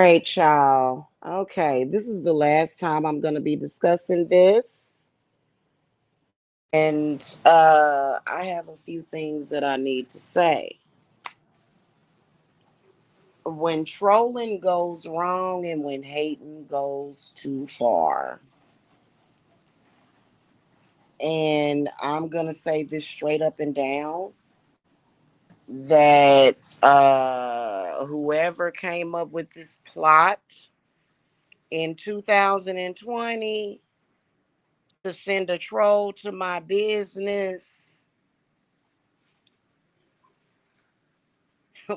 right, y'all. Okay, this is the last time I'm going to be discussing this. And I have a few things that I need to say. When trolling goes wrong and when hating goes too far. And I'm going to say this straight up and down that whoever came up with this plot in 2020 to send a troll to my business,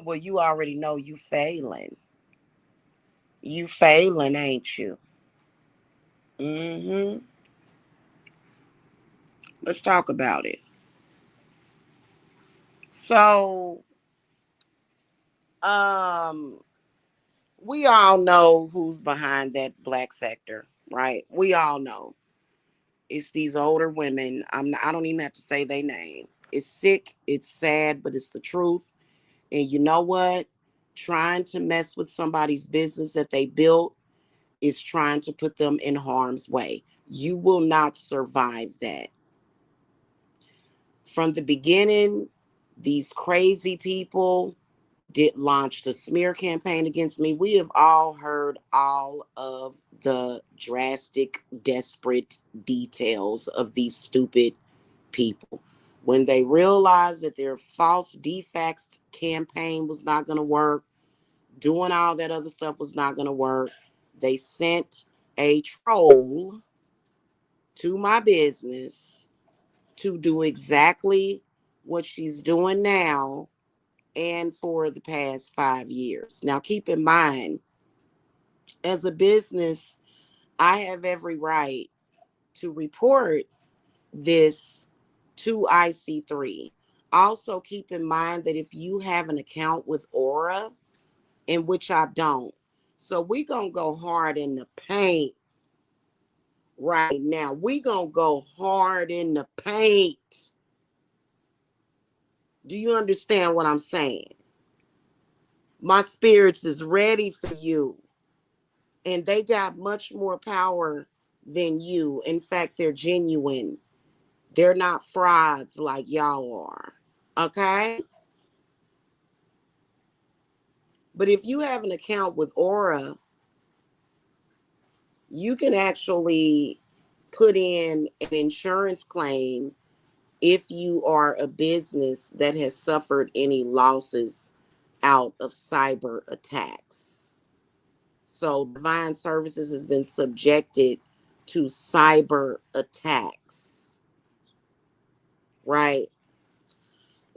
well, you already know you failing. You failing, ain't you? Mm-hmm. Let's talk about it. So, um, we all know who's behind that black sector, right? We all know. It's these older women. I don't even have to say their name. It's sick, it's sad, but it's the truth. And you know what? Trying to mess with somebody's business that they built is trying to put them in harm's way. You will not survive that. From the beginning, these crazy people did launch the smear campaign against me. We have all heard all of the drastic, desperate details of these stupid people. When they realized that their false defects campaign was not going to work, doing all that other stuff was not going to work, they sent a troll to my business to do exactly what she's doing now and for the past 5 years. Now, keep in mind, as a business, I have every right to report this to IC3. Also, keep in mind that if you have an account with Aura, in which I don't, so we gonna go hard in the paint right now. We gonna go hard in the paint. Do you understand what I'm saying? My spirits is ready for you. And they got much more power than you. In fact, they're genuine. They're not frauds like y'all are. Okay? But if you have an account with Aura, you can actually put in an insurance claim if you are a business that has suffered any losses out of cyber attacks. So Divine Services has been subjected to cyber attacks, right?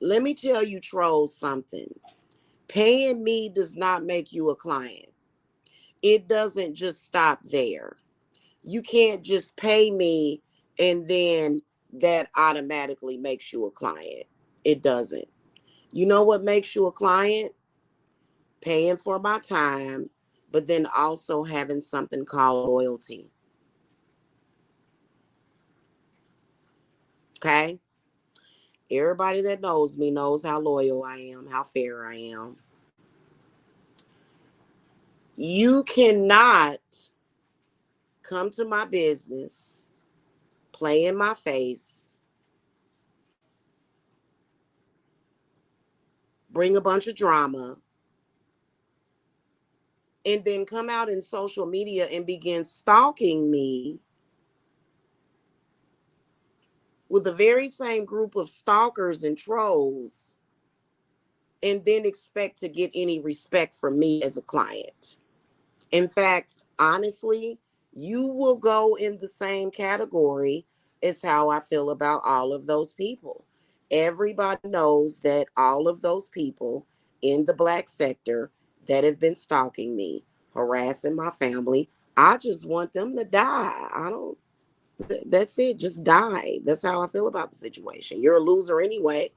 Let me tell you, trolls, something. Paying me does not make you a client. It doesn't just stop there. You can't just pay me and then that automatically makes you a client. It doesn't. You know what makes you a client? Paying for my time, but then also having something called loyalty. Okay? Everybody that knows me knows how loyal I am, how fair I am. You cannot come to my business, play in my face, bring a bunch of drama, and then come out in social media and begin stalking me with the very same group of stalkers and trolls, and then expect to get any respect from me as a client. In fact, honestly, you will go in the same category as how I feel about all of those people. Everybody knows that all of those people in the black sector that have been stalking me, harassing my family, I just want them to die. I don't, that's it, just die. That's how I feel about the situation. You're a loser anyway.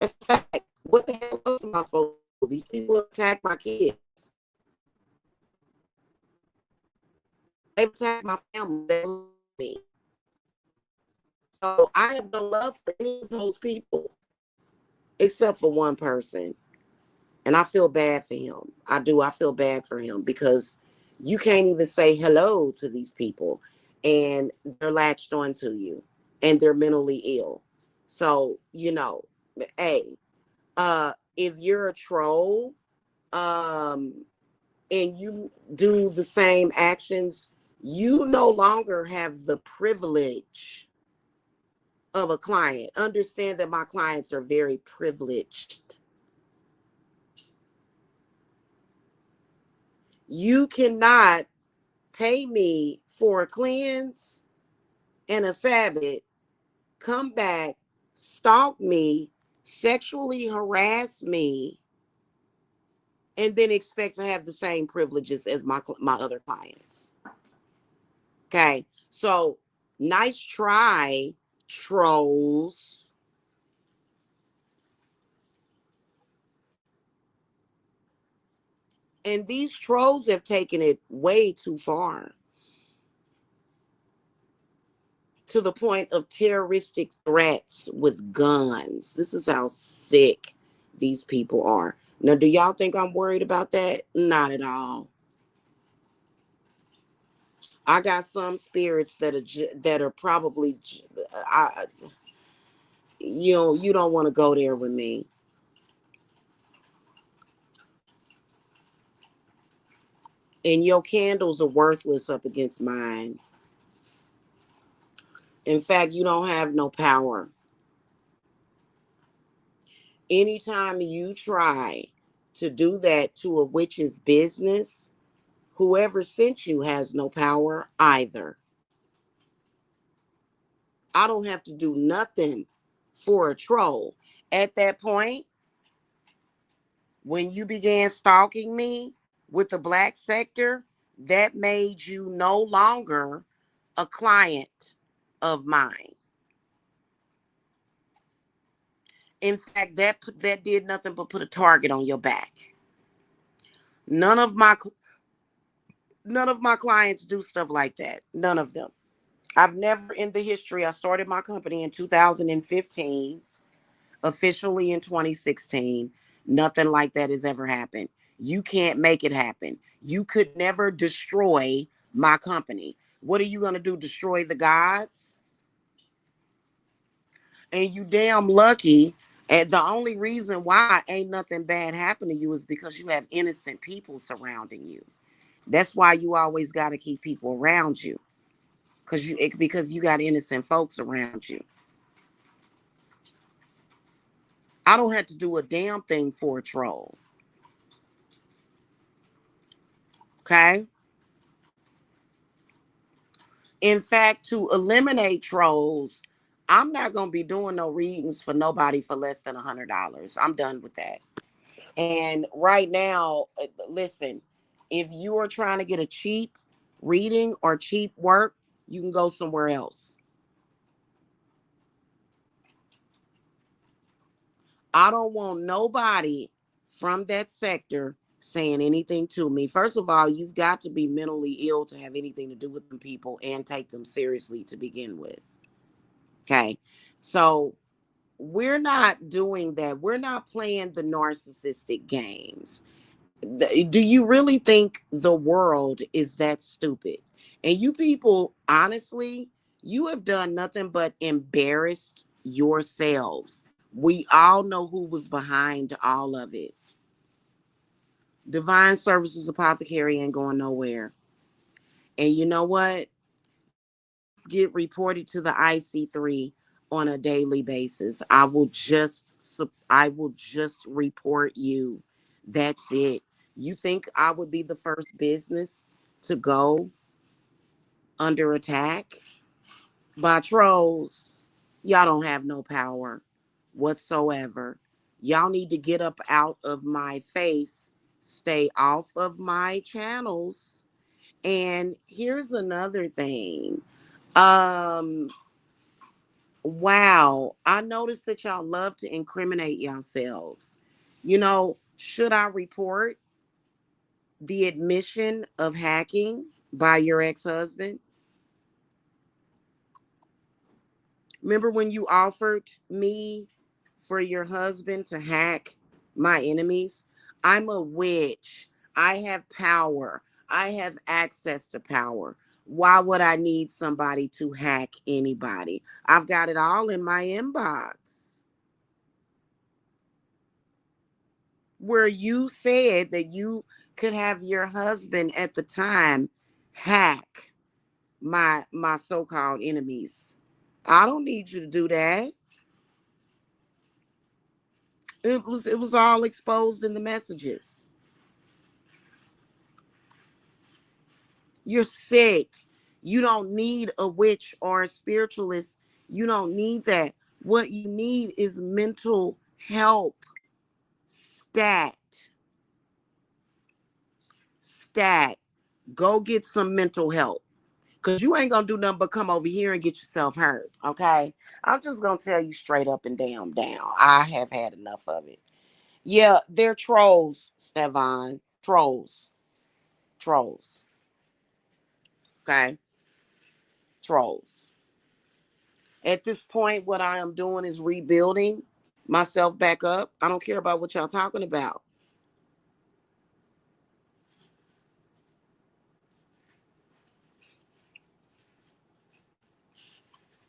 That's a fact. What the hell else am I supposed to do? These people attack my kids. They've attacked my family. They love me. So I have no love for any of those people except for one person. And I feel bad for him. I do. I feel bad for him because you can't even say hello to these people and they're latched onto you and they're mentally ill. So, hey, if you're a troll, um, and you do the same actions, you no longer have the privilege of a client. Understand that my clients are very privileged. You cannot pay me for a cleanse and a Sabbath, come back, stalk me, sexually harass me, and then expect to have the same privileges as my other clients. Okay, so nice try, trolls. And these trolls have taken it way too far to the point of terroristic threats with guns. This is how sick these people are. Now, do y'all think I'm worried about that? Not at all. I got some spirits that are probably I you don't want to go there with me. And your candles are worthless up against mine. In fact, you don't have no power. Anytime you try to do that to a witch's business, whoever sent you has no power either. I don't have to do nothing for a troll. At that point, when you began stalking me with the black sector, that made you no longer a client of mine. In fact, that did nothing but put a target on your back. None of my none of my clients do stuff like that. None of them. I've never in the history. I started my company in 2015, officially in 2016. Nothing like that has ever happened. You can't make it happen. You could never destroy my company. What are you going to do? Destroy the gods? And you damn lucky. And the only reason why ain't nothing bad happen to you is because you have innocent people surrounding you. That's why you always got to keep people around you because you got innocent folks around you. I don't have to do a damn thing for a troll. Okay? In fact, to eliminate trolls, I'm not going to be doing no readings for nobody for less than $100. I'm done with that. And right now, listen, if you are trying to get a cheap reading or cheap work, you can go somewhere else. I don't want nobody from that sector saying anything to me. First of all, you've got to be mentally ill to have anything to do with them people and take them seriously to begin with. Okay. So we're not doing that. We're not playing the narcissistic games. Do you really think the world is that stupid? And you people, honestly, you have done nothing but embarrassed yourselves. We all know who was behind all of it. Divine Services Apothecary ain't going nowhere. And you know what? Get reported to the IC3 on a daily basis. I will just report you. That's it. You think I would be the first business to go under attack by trolls? Y'all don't have no power whatsoever. Y'all need to get up out of my face, stay off of my channels. And here's another thing. Um Wow. I noticed that y'all love to incriminate yourselves. Should I report the admission of hacking by your ex-husband? Remember when you offered me for your husband to hack my enemies? I'm a witch. I have power. I have access to power. Why would I need somebody to hack anybody? I've got it all in my inbox. Where you said that you could have your husband at the time hack my so-called enemies. I don't need you to do that. It was all exposed in the messages. You're sick. You don't need a witch or a spiritualist. You don't need that. What you need is mental help. Stat. Stat. Go get some mental help. Because you ain't going to do nothing but come over here and get yourself hurt. Okay? I'm just going to tell you straight up and down. I have had enough of it. Yeah, they're trolls, Stevon. Trolls. Trolls. Okay? Trolls. At this point, what I am doing is rebuilding myself back up. I don't care about what y'all talking about.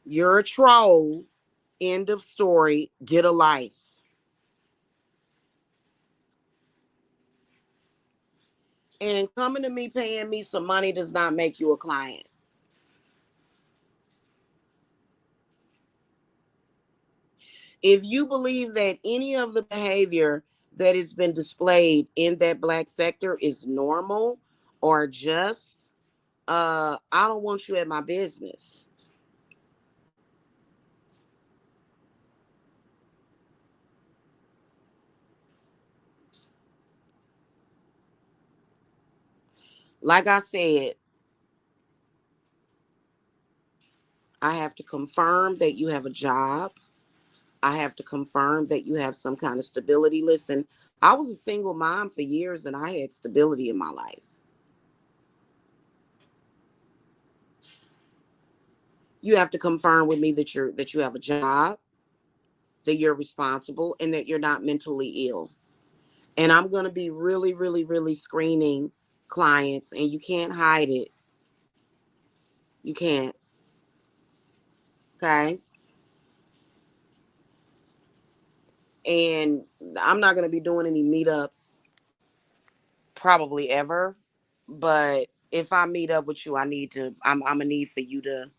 You're a troll. End of story. Get a life. And coming to me paying me some money does not make you a client. If you believe that any of the behavior that has been displayed in that black sector is normal or just, I don't want you at my business. Like I said, I have to confirm that you have a job. I have to confirm that you have some kind of stability. Listen, I was a single mom for years and I had stability in my life. You have to confirm with me that you have a job, that you're responsible, and that you're not mentally ill. And I'm going to be really, really, really screening clients, and you can't hide it. You can't. Okay. And I'm not going to be doing any meetups probably ever. But if I meet up with you, I'm gonna need for you to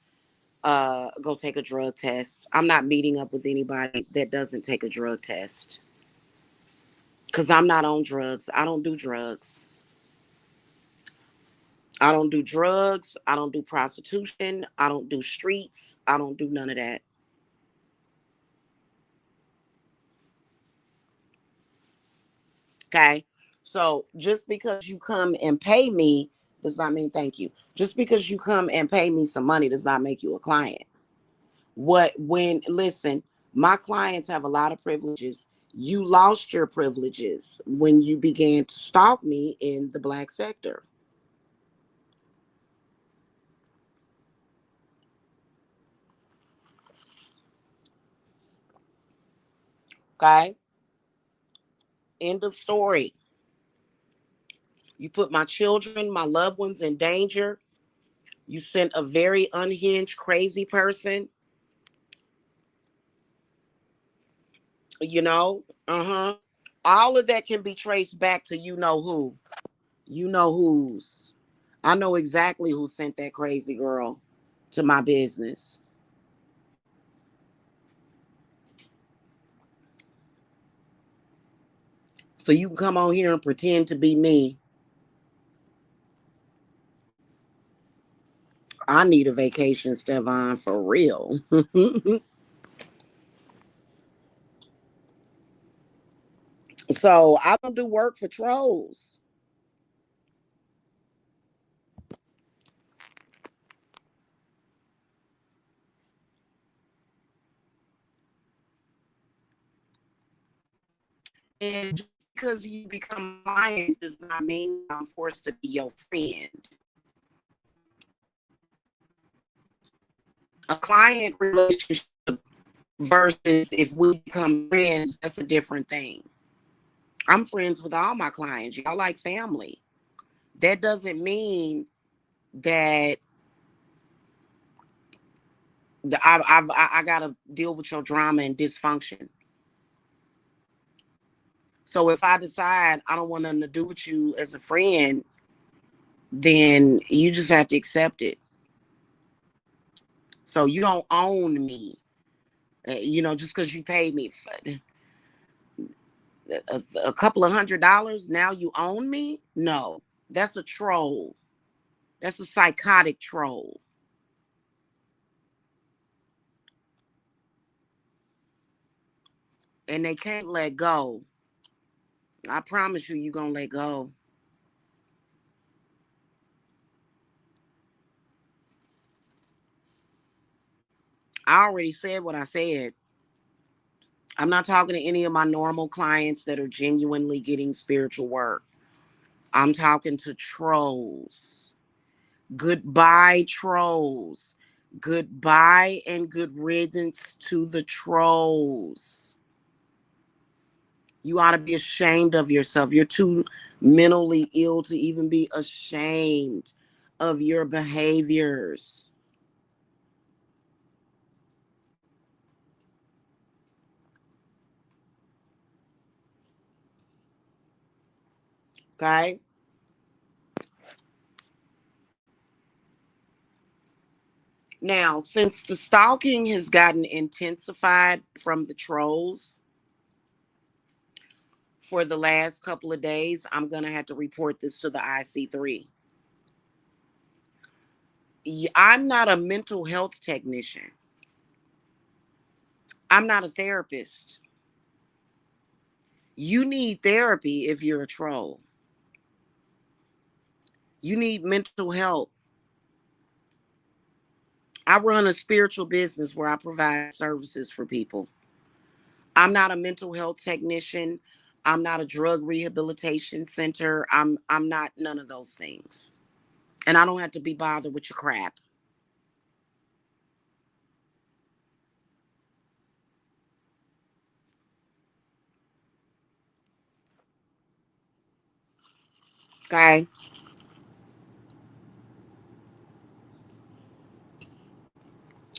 go take a drug test. I'm not meeting up with anybody that doesn't take a drug test. Cause I'm not on drugs. I don't do drugs. I don't do drugs. I don't do prostitution. I don't do streets. I don't do none of that. Okay. So just because you come and pay me does not mean thank you. Just because you come and pay me some money does not make you a client. Listen, my clients have a lot of privileges. You lost your privileges when you began to stalk me in the black sector. Okay. End of story. You put my children, my loved ones in danger. You sent a very unhinged, crazy person, you know? Uh-huh. All of that can be traced back to you know who. You know who's. I know exactly who sent that crazy girl to my business. So you can come on here and pretend to be me. I need a vacation, Stevon, for real. So I don't do work for trolls. And just because you become a client does not mean I'm forced to be your friend. A client relationship versus if we become friends, that's a different thing. I'm friends with all my clients. Y'all like family. That doesn't mean that I gotta deal with your drama and dysfunction. So if I decide I don't want nothing to do with you as a friend, then you just have to accept it. So you don't own me, just because you paid me a couple of $100. Now you own me? No, that's a troll. That's a psychotic troll, and they can't let go. I promise you, you're gonna let go. I already said what I said. I'm not talking to any of my normal clients that are genuinely getting spiritual work. I'm talking to trolls. Goodbye, trolls. Goodbye and good riddance to the trolls. You ought to be ashamed of yourself. You're too mentally ill to even be ashamed of your behaviors. Okay? Now, since the stalking has gotten intensified from the trolls for the last couple of days, I'm going to have to report this to the IC3. I'm not a mental health technician. I'm not a therapist. You need therapy if you're a troll. You need mental help. I run a spiritual business where I provide services for people. I'm not a mental health technician. I'm not a drug rehabilitation center. I'm not none of those things. And I don't have to be bothered with your crap. Okay?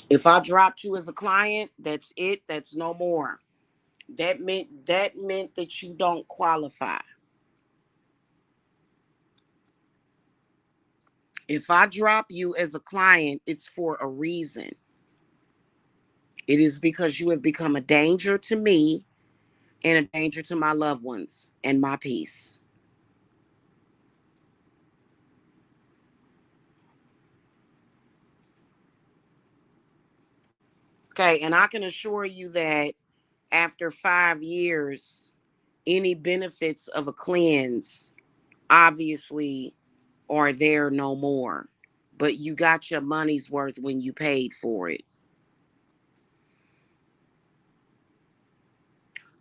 If I dropped you as a client, that's it. That's no more. That meant that you don't qualify. If I drop you as a client, it's for a reason. It is because you have become a danger to me and a danger to my loved ones and my peace. Okay, and I can assure you that after 5 years, any benefits of a cleanse obviously are there no more. But you got your money's worth when you paid for it.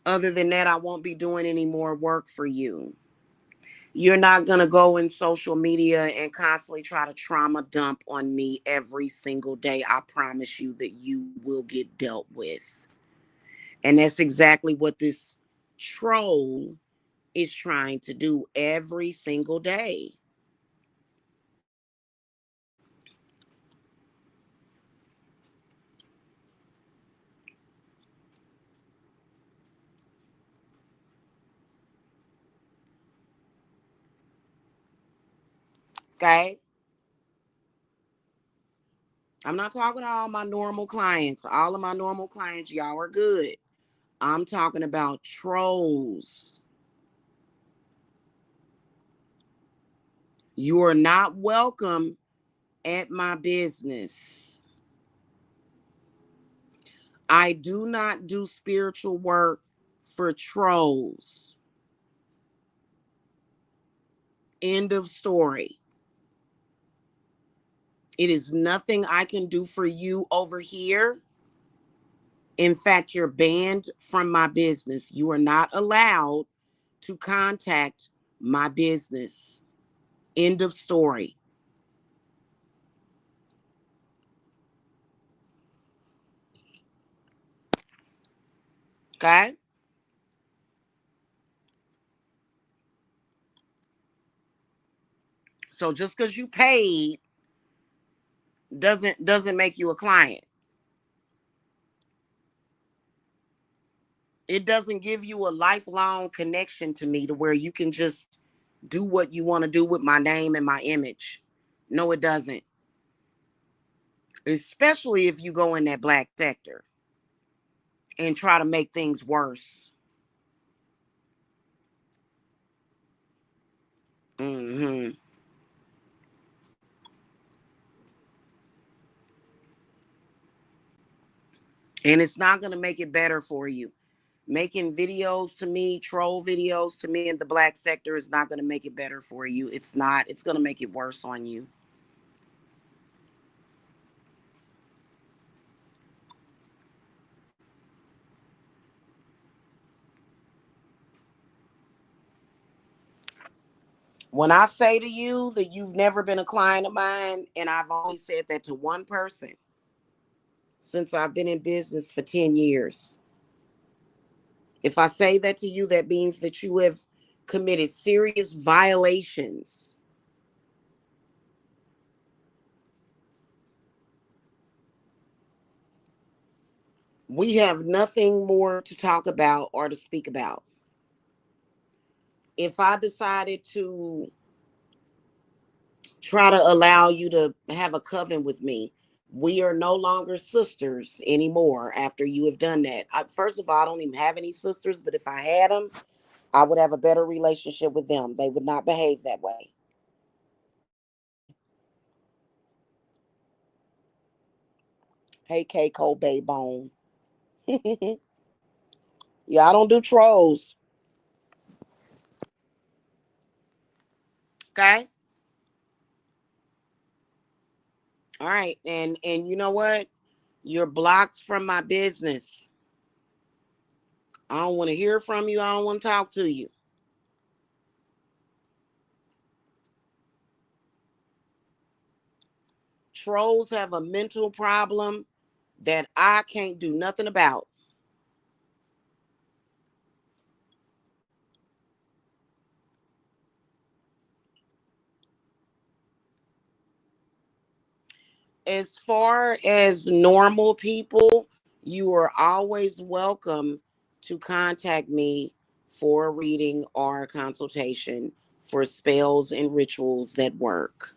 Other than that, I won't be doing any more work for you. You're not going to go in social media and constantly try to trauma dump on me every single day. I promise you that you will get dealt with. And that's exactly what this troll is trying to do every single day. Okay? I'm not talking to all my normal clients. All of my normal clients, y'all are good. I'm talking about trolls. You are not welcome at my business. I do not do spiritual work for trolls. End of story. It is nothing I can do for you over here. In fact, you're banned from my business. You are not allowed to contact my business. End of story. Okay? So just because you paid doesn't make you a client. It doesn't give you a lifelong connection to me to where you can just do what you want to do with my name and my image. No, it doesn't. Especially if you go in that black sector and try to make things worse. Mm-hmm. And it's not going to make it better for you. Making videos to me, troll videos to me in the black sector is not going to make it better for you. It's not. It's going to make it worse on you. When I say to you that you've never been a client of mine, and I've only said that to one person since I've been in business for 10 years, if I say that to you, that means that you have committed serious violations. We have nothing more to talk about or to speak about. If I decided to try to allow you to have a coven with me, we are no longer sisters anymore after you have done that. First of all, I don't even have any sisters, but if I had them, I would have a better relationship with them. They would not behave that way. Hey, K. Cole Bay Bone. Yeah, I don't do trolls. Okay. All right. And you know what? You're blocked from my business. I don't want to hear from you. I don't want to talk to you. Trolls have a mental problem that I can't do nothing about. As far as normal people, you are always welcome to contact me for a reading or a consultation for spells and rituals that work.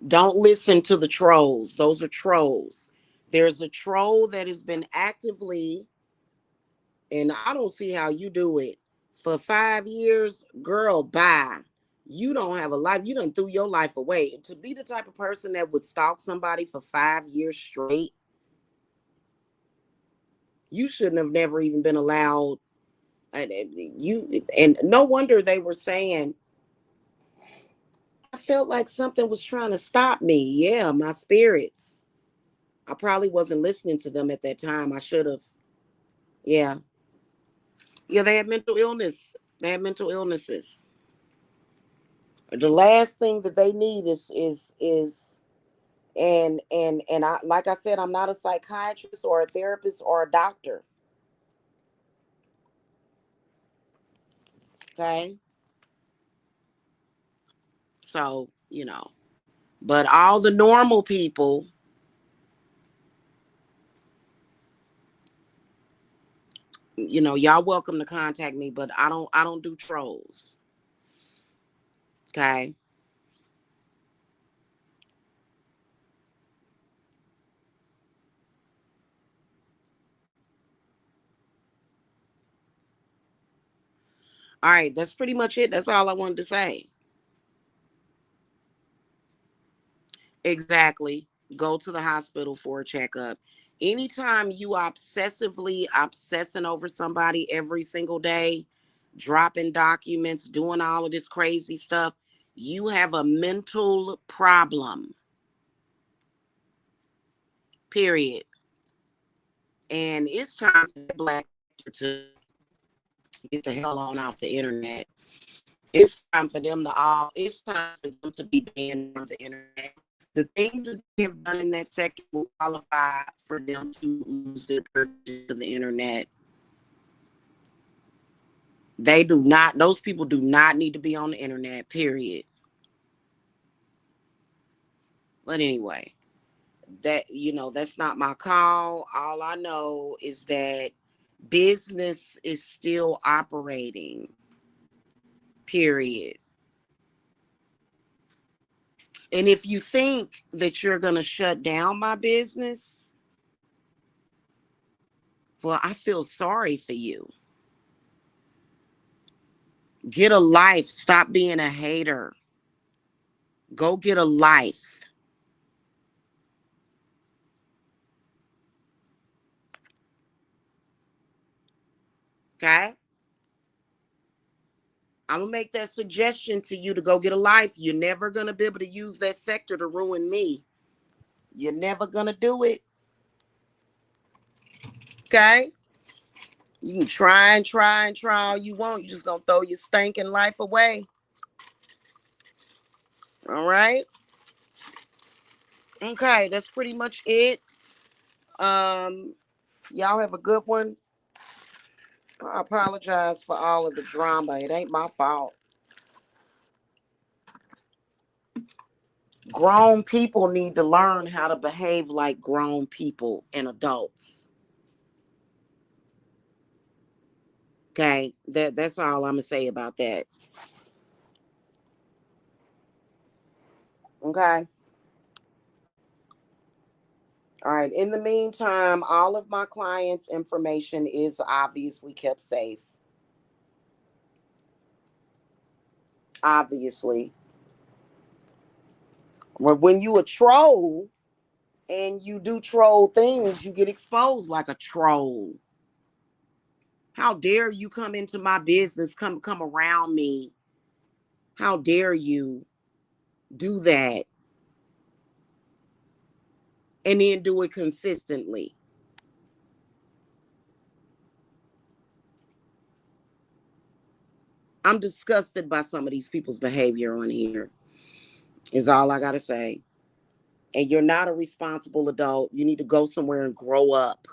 Don't listen to the trolls. Those are trolls. There's a troll that has been actively, and I don't see how you do it, for 5 years. Girl, bye. You don't have a life. You done threw your life away. To be the type of person that would stalk somebody for 5 years straight, you shouldn't have never even been allowed. And no wonder they were saying, I felt like something was trying to stop me. Yeah, my spirits. I probably wasn't listening to them at that time. I should have. Yeah. Yeah, they had mental illness. They had mental illnesses. The last thing that they need is and I, like I said, I'm not a psychiatrist or a therapist or a doctor. Okay. So, but all the normal people, y'all welcome to contact me, but I don't do trolls. Okay. All right, that's pretty much it. That's all I wanted to say. Exactly. Go to the hospital for a checkup. Anytime you obsessively obsessing over somebody every single day, dropping documents, doing all of this crazy stuff, you have a mental problem. Period. And it's time for the black to get the hell on off the internet. It's time for them to all. It's time for them to be banned from the internet. The things that they have done in that sector will qualify for them to lose their purchase of the internet. Those people do not need to be on the internet, period. But anyway, that's not my call. All I know is that business is still operating, period. And if you think that you're going to shut down my business, well, I feel sorry for you. Get a life. Stop being a hater. Go get a life. Okay? I'm going to make that suggestion to you to go get a life. You're never going to be able to use that sector to ruin me. You're never going to do it. Okay? You can try and try and try all you want. You're just going to throw your stinking life away. All right? Okay, that's pretty much it. Um, Y'all have a good one. I apologize for all of the drama. It ain't my fault. Grown people need to learn how to behave like grown people and adults. Okay, that's all I'm gonna say about that. Okay. All right. In the meantime, all of my clients' information is obviously kept safe. Obviously. When you a troll and you do troll things, you get exposed like a troll. How dare you come into my business, come around me? How dare you do that and then do it consistently? I'm disgusted by some of these people's behavior on here. Is all I gotta say. And you're not a responsible adult. You need to go somewhere and grow up.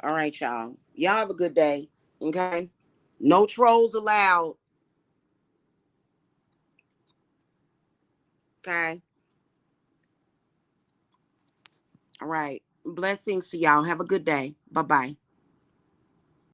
All right, y'all. Y'all have a good day. Okay? No trolls allowed. Okay? All right. Blessings to y'all. Have a good day. Bye-bye.